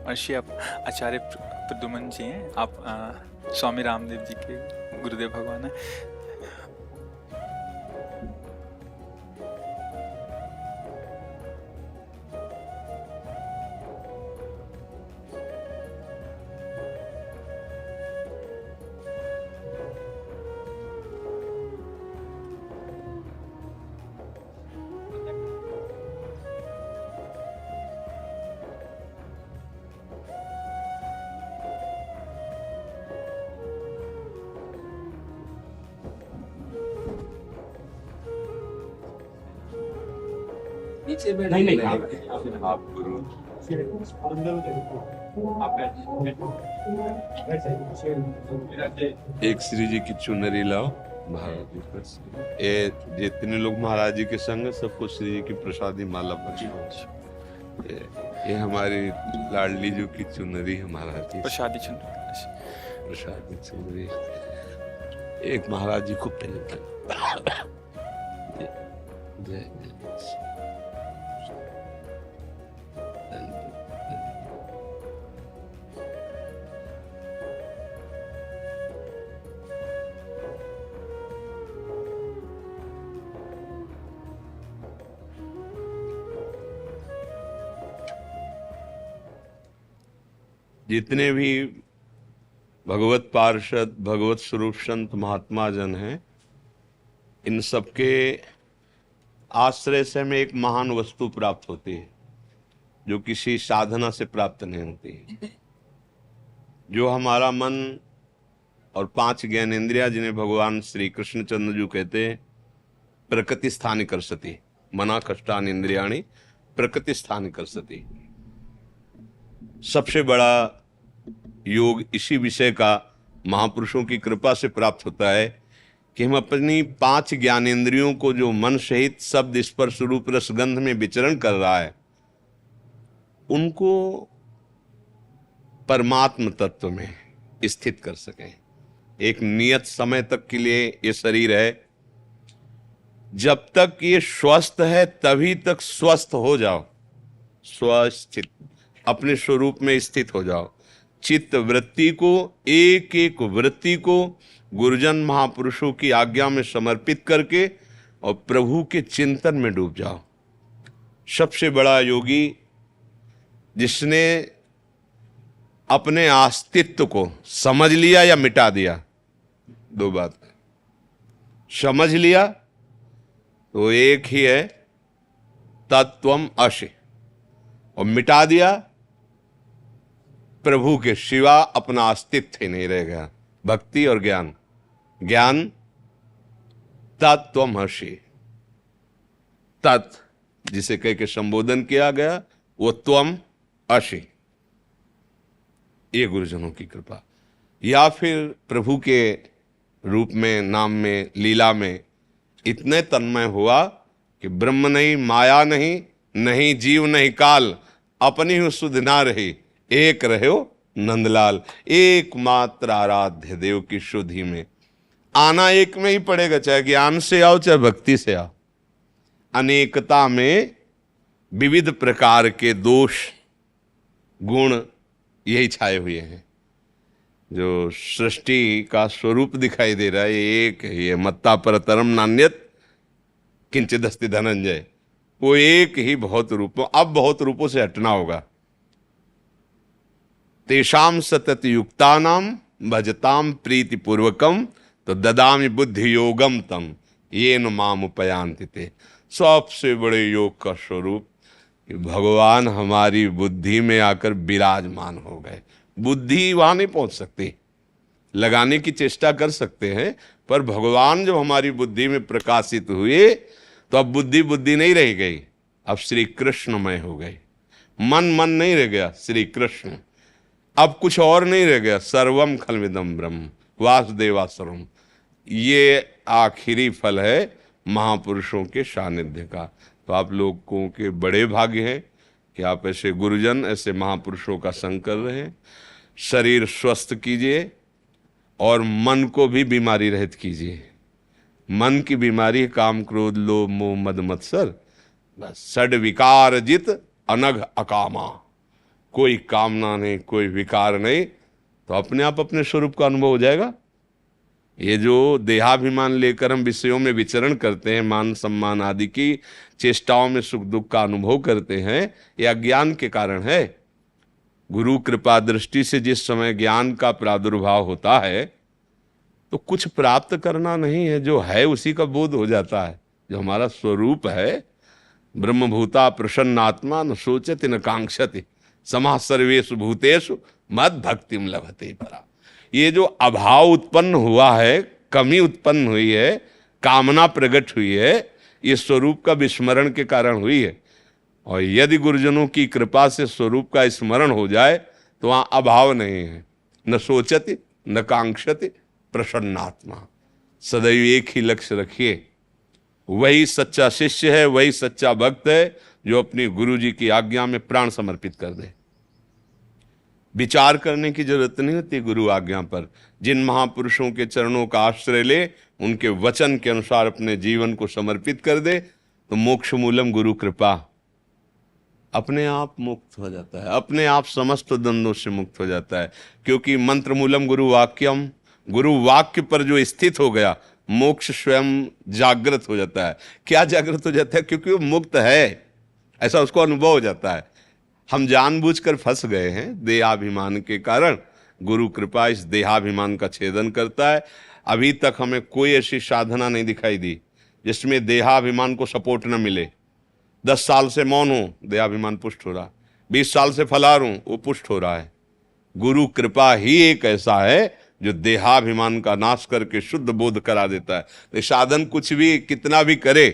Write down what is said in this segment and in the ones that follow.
महर्षि आप आचार्य प्रद्युम्न जी हैं, आप स्वामी रामदेव जी के गुरुदेव भगवान हैं। नहीं नहीं आप गुरु एक श्री जी की चुनरी लाओ महाराज जी पर। ये जितने लोग महाराज जी के संग सबको श्री जी की प्रसादी माला पर। ये हमारी लाडली जी की चुनरी है महाराज जी, प्रसादी चुनरी। प्रसादी चुनरी एक महाराज जी को पहले जितने भी भगवत पार्षद भगवत स्वरूप संत महात्मा जन हैं, इन सबके आश्रय से हमें एक महान वस्तु प्राप्त होती है जो किसी साधना से प्राप्त नहीं होती। जो हमारा मन और 5 ज्ञानेंद्रिया जिन्हें भगवान श्री कृष्णचंद्र जी कहते हैं प्रकृति स्थान कर सती, मना कष्टान इंद्रियाणी प्रकृति स्थान कर सती। सबसे बड़ा योग इसी विषय का महापुरुषों की कृपा से प्राप्त होता है कि हम अपनी 5 ज्ञानेंद्रियों को, जो मन सहित शब्द स्पर्श रूप रसगंध में विचरण कर रहा है, उनको परमात्म तत्व में स्थित कर सकें। एक नियत समय तक के लिए ये शरीर है, जब तक ये स्वस्थ है तभी तक स्वस्थ हो जाओ, स्वस्थित अपने स्वरूप में स्थित हो जाओ। चित्त वृत्ति को, एक एक वृत्ति को गुरुजन महापुरुषों की आज्ञा में समर्पित करके और प्रभु के चिंतन में डूब जाओ। सबसे बड़ा योगी जिसने अपने अस्तित्व को समझ लिया या मिटा दिया, 2 बात। समझ लिया तो एक ही है तत्वम असि, और मिटा दिया प्रभु के सिवा अपना अस्तित्व ही नहीं रह गया। भक्ति और ज्ञान, ज्ञान तत्वमसि, तत् जिसे कह के संबोधन किया गया वो त्वम असि। ये गुरुजनों की कृपा, या फिर प्रभु के रूप में, नाम में, लीला में इतने तन्मय हुआ कि ब्रह्म नहीं, माया नहीं, नहीं जीव नहीं काल, अपनी ही सुध ना रही, एक रहो नंदलाल। एकमात्र आराध्य देव की शुद्धि में आना एक में ही पड़ेगा, चाहे ज्ञान से आओ चाहे भक्ति से आओ। अनेकता में विविध प्रकार के दोष गुण यही छाए हुए हैं। जो सृष्टि का स्वरूप दिखाई दे रहा है एक ही है, मत्ता परतरम नान्यत किंचिदस्ति धनंजय। वो एक ही बहुत रूपों, अब बहुत रूपों से हटना होगा। तेषाम सतत युक्तानाम भजताम प्रीति पूर्वकम तो ददामि बुद्धि योगम तम येन माम उपयांति ते। सबसे बड़े योग का स्वरूप कि भगवान हमारी बुद्धि में आकर विराजमान हो गए। बुद्धि वहां नहीं पहुंच सकती, लगाने की चेष्टा कर सकते हैं, पर भगवान जब हमारी बुद्धि में प्रकाशित हुए तो अब बुद्धि बुद्धि नहीं रह गई, अब श्री कृष्णमय हो गई। मन मन नहीं रह गया, श्री कृष्ण। अब कुछ और नहीं रह गया, सर्वम खलविदम ब्रह्म वासुदेवासुरम। ये आखिरी फल है महापुरुषों के सानिध्य का। तो आप लोगों के बड़े भाग्य हैं कि आप ऐसे गुरुजन, ऐसे महापुरुषों का संग कर रहे हैं। शरीर स्वस्थ कीजिए और मन को भी बीमारी रहित कीजिए। मन की बीमारी काम क्रोध लोभ मोह मद मत्सर, बस षड विकार जित अनघ अकामा। कोई कामना नहीं, कोई विकार नहीं, तो अपने आप अपने स्वरूप का अनुभव हो जाएगा। ये जो देहाभिमान लेकर हम विषयों में विचरण करते हैं, मान सम्मान आदि की चेष्टाओं में सुख दुख का अनुभव करते हैं, ये अज्ञान के कारण है। गुरु कृपा दृष्टि से जिस समय ज्ञान का प्रादुर्भाव होता है तो कुछ प्राप्त करना नहीं है, जो है उसी का बोध हो जाता है। जो हमारा स्वरूप है, ब्रह्मभूता प्रसन्नात्मा न सोचति न कांक्षति समाः सर्वेषु भूतेषु मद भक्तिम लभते परा। ये जो अभाव उत्पन्न हुआ है, कमी उत्पन्न हुई है, कामना प्रकट हुई है, ये स्वरूप का विस्मरण के कारण हुई है। और यदि गुरुजनों की कृपा से स्वरूप का स्मरण हो जाए तो वहाँ अभाव नहीं है। न सोचति न कांक्षति प्रसन्नात्मा। सदैव एक ही लक्ष्य रखिए, वही सच्चा शिष्य है, वही सच्चा भक्त है जो अपनी गुरु जी की आज्ञा में प्राण समर्पित कर दे। विचार करने की जरूरत नहीं होती गुरु आज्ञा पर। जिन महापुरुषों के चरणों का आश्रय ले, उनके वचन के अनुसार अपने जीवन को समर्पित कर दे, तो मोक्ष मूलम गुरु कृपा, अपने आप मुक्त हो जाता है, अपने आप समस्त द्वंद्वों से मुक्त हो जाता है। क्योंकि मंत्र मूलम गुरु वाक्यम, गुरु वाक्य पर जो स्थित हो गया, मोक्ष स्वयं जागृत हो जाता है। क्या जागृत हो जाता है? क्योंकि वो मुक्त है, ऐसा उसको अनुभव हो जाता है। हम जानबूझकर फंस गए हैं देहाभिमान के कारण। गुरु कृपा इस देहाभिमान का छेदन करता है। अभी तक हमें कोई ऐसी साधना नहीं दिखाई दी जिसमें देहाभिमान को सपोर्ट न मिले। 10 साल से मौन हूं, देहाभिमान पुष्ट हो रहा। 20 साल से फलार हूं, वो पुष्ट हो रहा है। गुरु कृपा ही एक ऐसा है जो देहाभिमान का नाश करके शुद्ध बोध करा देता है। तो साधन कुछ भी कितना भी करे,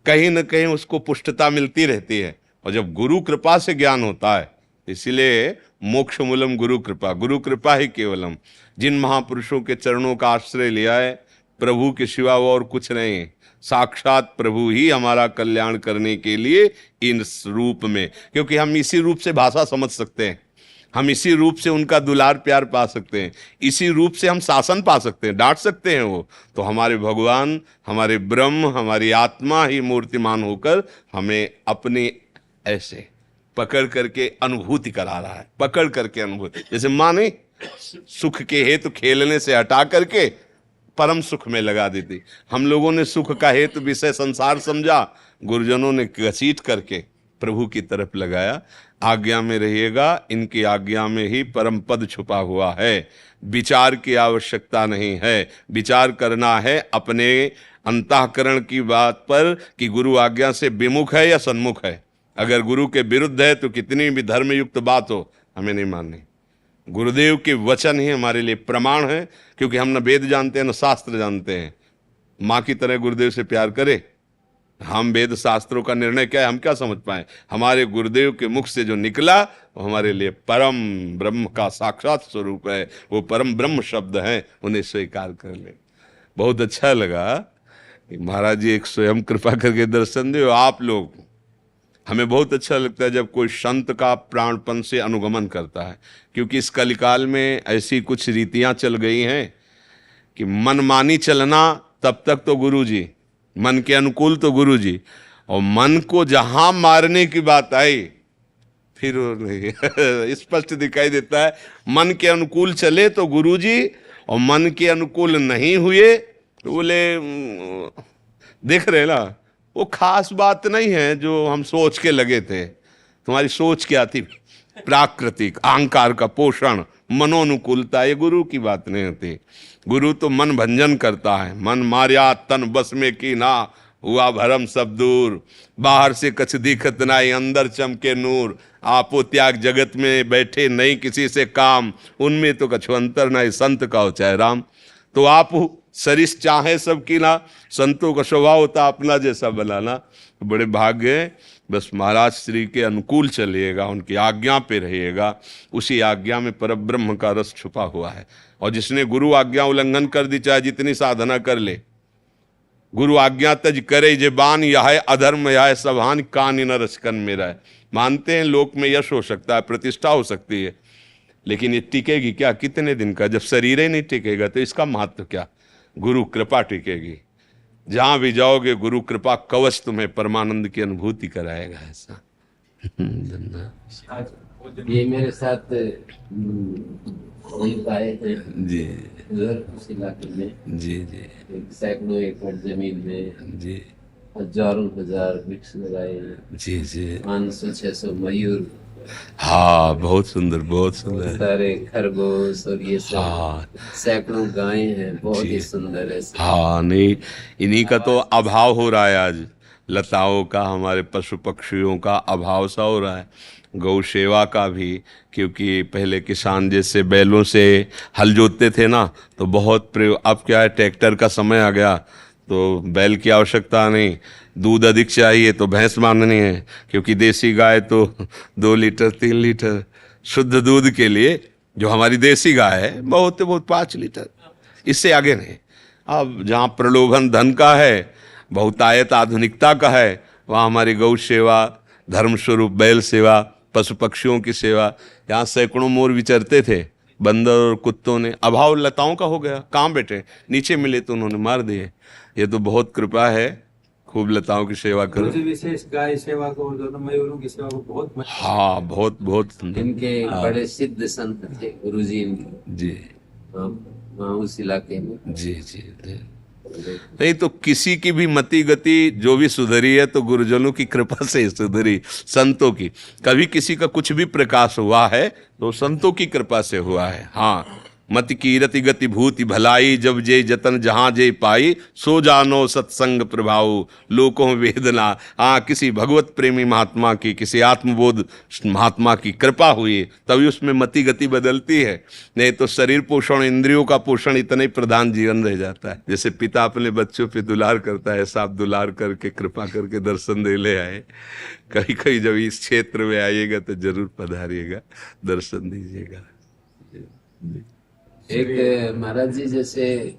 कहीं न कहीं उसको पुष्टता मिलती रहती है। और जब गुरु कृपा से ज्ञान होता है, इसलिए मोक्ष मूलम गुरु कृपा, गुरु कृपा ही केवलम। जिन महापुरुषों के चरणों का आश्रय लिया है, प्रभु के सिवा वो और कुछ नहीं है। साक्षात प्रभु ही हमारा कल्याण करने के लिए इन रूप में, क्योंकि हम इसी रूप से भाषा समझ सकते हैं, हम इसी रूप से उनका दुलार प्यार पा सकते हैं, इसी रूप से हम शासन पा सकते हैं, डांट सकते हैं वो। तो हमारे भगवान, हमारे ब्रह्म, हमारी आत्मा ही मूर्तिमान होकर हमें अपने ऐसे पकड़ करके अनुभूति करा रहा है, पकड़ करके अनुभूति। जैसे माँ ने सुख के हेतु खेलने से हटा करके परम सुख में लगा देती, हम लोगों ने सुख का हेतु विषय संसार समझा, गुरुजनों ने घसीट करके प्रभु की तरफ लगाया। आज्ञा में रहिएगा, इनकी आज्ञा में ही परम पद छुपा हुआ है। विचार की आवश्यकता नहीं है, विचार करना है अपने अंतःकरण की बात पर कि गुरु आज्ञा से विमुख है या सन्मुख है। अगर गुरु के विरुद्ध है तो कितनी भी धर्मयुक्त बात हो, हमें नहीं माननी। गुरुदेव के वचन ही हमारे लिए प्रमाण है, क्योंकि हम न वेद जानते हैं न शास्त्र जानते हैं। माँ की तरह गुरुदेव से प्यार करें, हम वेद शास्त्रों का निर्णय क्या है हम क्या समझ पाए। हमारे गुरुदेव के मुख से जो निकला वो हमारे लिए परम ब्रह्म का साक्षात स्वरूप है, वो परम ब्रह्म शब्द हैं, उन्हें स्वीकार कर ले। बहुत अच्छा लगा कि महाराज जी एक स्वयं कृपा करके दर्शन दे। आप लोग, हमें बहुत अच्छा लगता है जब कोई संत का प्राणपन से अनुगमन करता है, क्योंकि इस कलिकाल में ऐसी कुछ रीतियां चल गई हैं कि मनमानी चलना तब तक तो गुरु जी, मन के अनुकूल तो गुरु जी, और मन को जहां मारने की बात आई फिर स्पष्ट दिखाई देता है। मन के अनुकूल चले तो गुरु जी, और मन के अनुकूल नहीं हुए तो बोले देख रहे ना, वो खास बात नहीं है जो हम सोच के लगे थे। तुम्हारी सोच क्या थी? प्राकृतिक अहंकार का पोषण, मनोनुकूलता, ये गुरु की बात नहीं होती। गुरु तो मन भंजन करता है। मन मार्या तन बस में की ना, हुआ भरम सब दूर, बाहर से कछ दिखत नाई, अंदर चमके नूर। आपो त्याग जगत में बैठे नहीं किसी से काम, उनमें तो कछु अंतर नहीं, संत का हो चाहे राम। तो आप सरिस चाहे सबकी ना, संतों का स्वभाव होता अपना जैसा बनाना। तो बड़े भाग्य हैं, बस महाराज श्री के अनुकूल चलिएगा, उनकी आज्ञा पे रहिएगा। उसी आज्ञा में परब्रह्म का रस छुपा हुआ है। और जिसने गुरु आज्ञा उल्लंघन कर दी, चाहे जितनी साधना कर ले, गुरु आज्ञा तज करे जे बान, यह है अधर्म यह है सब हानि, कान न रचकन मेरा है। मानते हैं लोक में यश हो सकता है, प्रतिष्ठा हो सकती है, लेकिन ये टिकेगी क्या? कितने दिन का? जब शरीर ही नहीं टिकेगा तो इसका महत्व क्या? गुरु कृपा टिकेगी। जहां भी जाओगे गुरु कृपा कवच तुम्हें परमानंद की अनुभूति कराएगा। ऐसा ये मेरे साथ एक आए हैं जी उधर उस इलाके में, जी जी एक सैकड़ों एकड़ जमीन में जी हजारों हजार वृक्ष लगाए हैं, जी जी 500-600 मयूर, हाँ, बहुत सुंदर, बहुत बहुत सुंदर। सारे खरगोश और ये सब, हाँ सैकड़ों गायें हैं, बहुत जी ही सुंदर है सब। हाँ, नहीं, इन्हीं का तो अभाव हो रहा है आज। लताओं का, हमारे पशु पक्षियों का अभाव सा हो रहा है। गौ सेवा का भी, क्योंकि पहले किसान जैसे बैलों से हल जोतते थे ना, तो बहुत प्रयोग। अब क्या है, ट्रैक्टर का समय आ गया, तो बैल की आवश्यकता नहीं। दूध अधिक चाहिए तो भैंस बांधनी है, क्योंकि देसी गाय तो 2 लीटर 3 लीटर शुद्ध दूध के लिए, जो हमारी देसी गाय है, बहुत तो बहुत 5 लीटर, इससे आगे नहीं। अब जहाँ प्रलोभन धन का है, बहुतायत आधुनिकता का है, वहाँ हमारी गौ सेवा, धर्म स्वरूप बैल सेवा, पशु पक्षियों की सेवा। यहाँ सैकड़ों मोर विचरते थे, बंदर और कुत्तों ने, अभाव लताओं का हो गया, कहाँ बैठे, नीचे मिले तो उन्होंने मार दिए। ये तो बहुत कृपा है, खूब लताओं की सेवा करो। मुझे विशेष गाय सेवा को और दोनों मयूरों की सेवा को बहुत हाँ, बहुत बहुत सुंदर। इनके बड़े सिद्ध संत थे गुरुजी इनके, जी वहाँ उस इलाके में। जी जी जी। नहीं तो किसी की भी मति गति जो भी सुधरी है तो गुरुजनों की कृपा से ही सुधरी, संतों की। कभी किसी का कुछ भी प्रकाश हुआ है तो संतों की कृपा से हुआ है। हाँ, मति कीरति गति भूति भलाई, जब जे जतन जहां जे पाई, सो जानो सत्संग प्रभाव लोकों वेदना। हाँ, किसी भगवत प्रेमी महात्मा की, किसी आत्मबोध महात्मा की कृपा हुई तभी उसमें मति गति बदलती है, नहीं तो शरीर पोषण, इंद्रियों का पोषण इतना ही प्रधान जीवन रह जाता है। जैसे पिता अपने बच्चों पे दुलार करता है, ऐसा आप दुलार करके कृपा करके दर्शन दे ले आए। कहीं कहीं जब इस क्षेत्र में आइएगा तो जरूर पधारिएगा, दर्शन दीजिएगा। एक महाराज जी, जैसे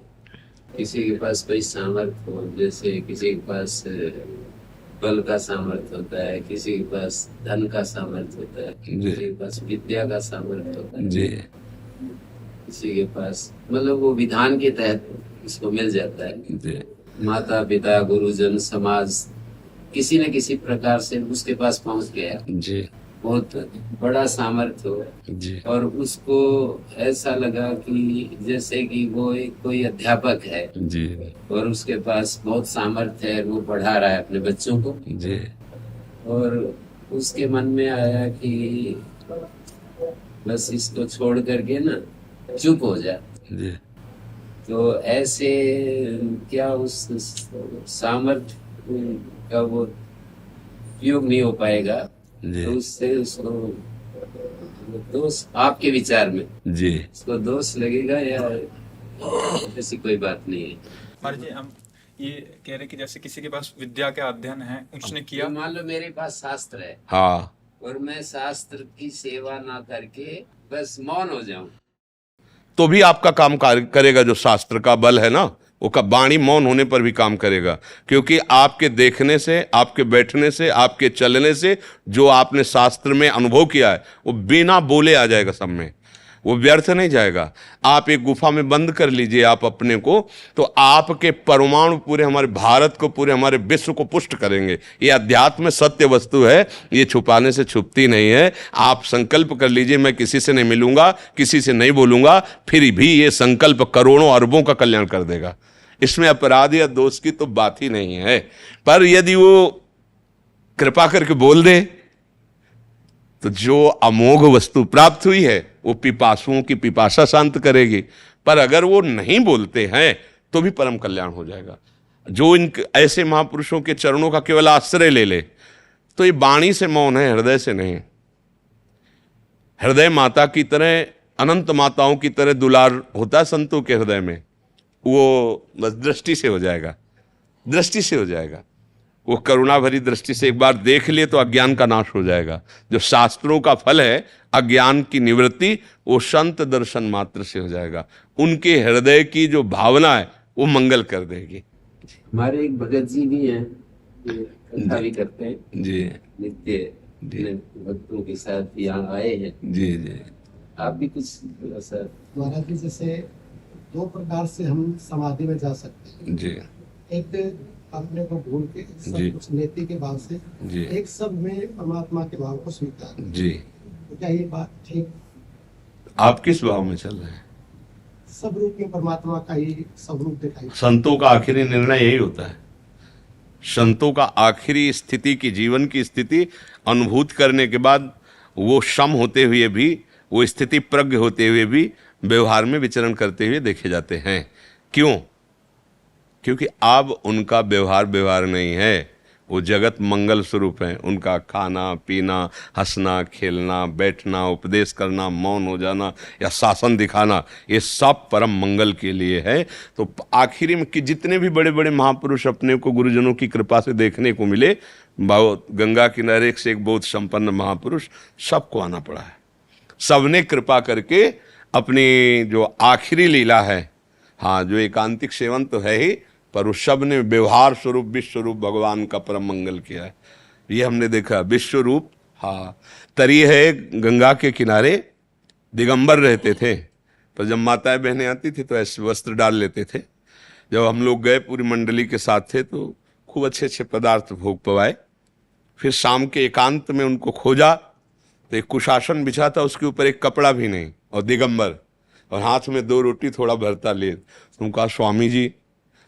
किसी के पास कोई सामर्थ्य हो, जैसे किसी के पास बल का सामर्थ्य होता है, किसी के पास धन का सामर्थ्य होता है, किसी के पास विद्या का सामर्थ्य होता है, जी किसी के पास मतलब वो विधान के तहत उसको मिल जाता है। जी माता पिता गुरुजन समाज किसी न किसी प्रकार से उसके पास पहुंच गया, जी बहुत बड़ा सामर्थ्य हो, जी और उसको ऐसा लगा कि जैसे कि वो एक कोई अध्यापक है जी और उसके पास बहुत सामर्थ्य है, वो पढ़ा रहा है अपने बच्चों को, जी और उसके मन में आया कि बस इसको छोड़ करके ना चुप हो जा। जी तो ऐसे क्या उस सामर्थ्य का वो उपयोग नहीं हो पाएगा, जी तो उससे उसको दोष, आपके विचार में जी उसको दोष लगेगा या ऐसी कोई बात नहीं है? महाराज जी, हम ये कह रहे कि जैसे किसी के पास विद्या का अध्ययन है, उसने किया, तो मान लो मेरे पास शास्त्र है हाँ, और मैं शास्त्र की सेवा ना करके बस मौन हो जाऊं, तो भी आपका काम करेगा। जो शास्त्र का बल है ना, वो का वाणी मौन होने पर भी काम करेगा, क्योंकि आपके देखने से, आपके बैठने से, आपके चलने से जो आपने शास्त्र में अनुभव किया है वो बिना बोले आ जाएगा सब में, वो व्यर्थ नहीं जाएगा। आप एक गुफा में बंद कर लीजिए आप अपने को, तो आपके परमाणु पूरे हमारे भारत को, पूरे हमारे विश्व को पुष्ट करेंगे। ये अध्यात्म में सत्य वस्तु है, ये छुपाने से छुपती नहीं है। आप संकल्प कर लीजिए, मैं किसी से नहीं मिलूंगा, किसी से नहीं बोलूंगा, फिर भी ये संकल्प करोड़ों अरबों का कल्याण कर देगा। इसमें अपराध या दोष की तो बात ही नहीं है। पर यदि वो कृपा करके बोल दे तो जो अमोघ वस्तु प्राप्त हुई है वो पिपासुओं की पिपासा शांत करेगी। पर अगर वो नहीं बोलते हैं तो भी परम कल्याण हो जाएगा। जो इन ऐसे महापुरुषों के चरणों का केवल आश्रय ले ले, तो ये वाणी से मौन है, हृदय से नहीं। हृदय माता की तरह, अनंत माताओं की तरह दुलार होता है संतों के हृदय में, वो बस दृष्टि से हो जाएगा, दृष्टि से हो जाएगा। वो करुणा भरी दृष्टि से एक बार देख लिए तो अज्ञान का नाश हो जाएगा। जो शास्त्रों का फल है अज्ञान की निवृत्ति, वो संत दर्शन मात्र से हो जाएगा। उनके हृदय की जो भावना है वो मंगल कर देगी। हमारे एक भगत जी भी हैं, कथा भी करते हैं जी नित्य, अपने भक्तों के साथ यहाँ आए हैं। जी जी आप भी कुछ थोड़ा सा। महाराज जी, जैसे 2 प्रकार से हम समाधि में जा सकते हैं। जी एक अपने को भूल के जी। सब कुछ नेति के भाव से, जी एक सब में परमात्मा के भाव को स्वीकार। जी तो क्या ये बात ठीक? आप किस भाव में चल रहे हैं? सब रूप में परमात्मा का ही स्वरूप दिखाई। संतों का आखिरी निर्णय यही होता है। संतों का आखिरी स्थिति की, जीवन की स्थिति अनुभूत करने के बाद वो सम होते हुए भी, वो स्थिति प्रज्ञ होते हुए भी व्यवहार में विचरण करते हुए देखे जाते हैं। क्यों? क्योंकि अब उनका व्यवहार नहीं है, वो जगत मंगल स्वरूप है। उनका खाना पीना, हंसना खेलना, बैठना, उपदेश करना, मौन हो जाना या शासन दिखाना, ये सब परम मंगल के लिए है। तो आखिरी में कि जितने भी बड़े बड़े महापुरुष अपने को गुरुजनों की कृपा से देखने को मिले, बहुत गंगा किनारे से एक बहुत संपन्न महापुरुष, सबको आना पड़ा है। सबने कृपा करके अपनी जो आखिरी लीला है, हाँ, जो एकांतिक सेवन तो है ही, पर उस सब ने व्यवहार स्वरूप विश्व रूप भगवान का परम मंगल किया है। ये हमने देखा विश्व रूप। हाँ, तरी है गंगा के किनारे, दिगंबर रहते थे, पर जब माताएं बहनें आती थी तो ऐसे वस्त्र डाल लेते थे। जब हम लोग गए पूरी मंडली के साथ थे तो खूब अच्छे अच्छे पदार्थ भोग पवाए। फिर शाम के एकांत में उनको खोजा तो एक कुशासन बिछा था, उसके ऊपर एक कपड़ा भी नहीं, और दिगंबर, और हाथ में 2 रोटी थोड़ा भरता ले। तुम कहा स्वामी जी,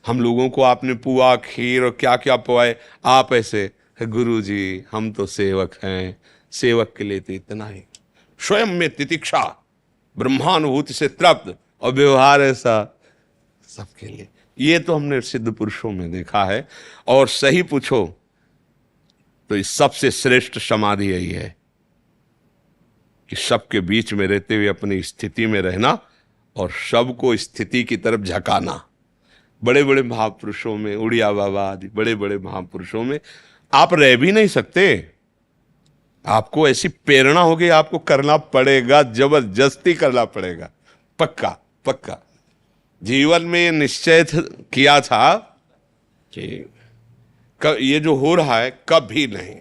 हम लोगों को आपने पुआ खीर और क्या क्या पवाए, आप ऐसे? गुरु जी, हम तो सेवक हैं, सेवक के लिए तो इतना ही। स्वयं में तितिक्षा, ब्रह्मानुभूति से तृप्त, और व्यवहार ऐसा सबके लिए। ये तो हमने सिद्ध पुरुषों में देखा है। और सही पूछो तो इस सबसे श्रेष्ठ समाधि यही है कि सबके बीच में रहते हुए अपनी स्थिति में रहना और सबको स्थिति की तरफ झकाना। बड़े बड़े महापुरुषों में, उड़िया बाबा आदि बड़े बड़े महापुरुषों में आप रह भी नहीं सकते। आपको ऐसी प्रेरणा होगी, आपको करना पड़ेगा, जबरदस्ती करना पड़ेगा, पक्का पक्का। जीवन में निश्चय किया था कि ये जो हो रहा है कभी नहीं,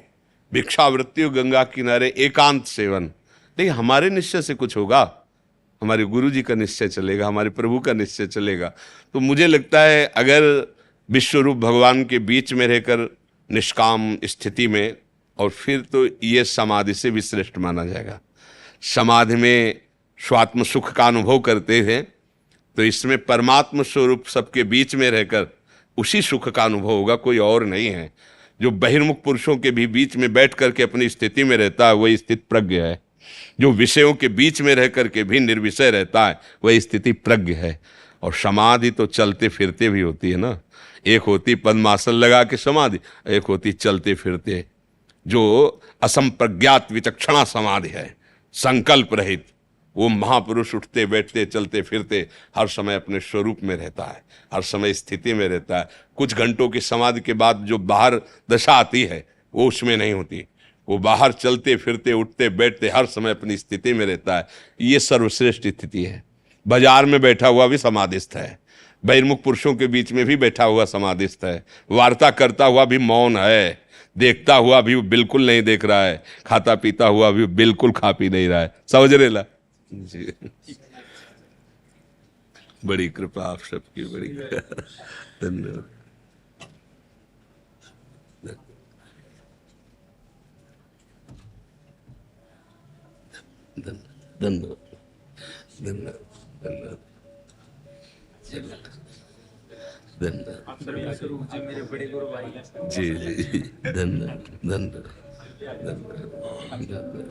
भिक्षावृत्ति और गंगा किनारे एकांत सेवन, नहीं, हमारे निश्चय से कुछ होगा, हमारे गुरु जी का निश्चय चलेगा, हमारे प्रभु का निश्चय चलेगा। तो मुझे लगता है अगर विश्वरूप भगवान के बीच में रहकर निष्काम स्थिति में, और फिर तो ये समाधि से भी श्रेष्ठ माना जाएगा। समाधि में स्वात्म सुख का अनुभव करते हैं तो इसमें परमात्म स्वरूप सबके बीच में रहकर उसी सुख का अनुभव होगा, कोई और नहीं है। जो बहिर्मुख पुरुषों के भी बीच में बैठ करके अपनी स्थिति में रहता है वही स्थित प्रज्ञ है। जो विषयों के बीच में रह करके भी निर्विषय रहता है वही स्थिति प्रज्ञ है। और समाधि तो चलते फिरते भी होती है ना। एक होती पद्मासन लगा के समाधि, एक होती चलते फिरते, जो असंप्रज्ञात विचक्षणा समाधि है, संकल्प रहित। वो महापुरुष उठते बैठते चलते फिरते हर समय अपने स्वरूप में रहता है, हर समय स्थिति में रहता है। कुछ घंटों की समाधि के बाद जो बाहर दशा आती है वो उसमें नहीं होती। वो बाहर चलते फिरते उठते बैठते हर समय अपनी स्थिति में रहता है। ये सर्वश्रेष्ठ स्थिति है। बाजार में बैठा हुआ भी समाधिस्थ है, बहिर्मुख पुरुषों के बीच में भी बैठा हुआ समाधिस्थ है, वार्ता करता हुआ भी मौन है, देखता हुआ भी बिल्कुल नहीं देख रहा है, खाता पीता हुआ भी बिल्कुल खा पी नहीं रहा है। समझ रहे ला जी। बड़ी कृपा आप सबकी, बड़ी धन्यवाद। धन्यवाद धन्यवाद धन्यवाद। आप सभी गुरु जी मेरे बड़े गुरु भाई हैं। जी जी, धन्यवाद धन्यवाद धन्यवाद।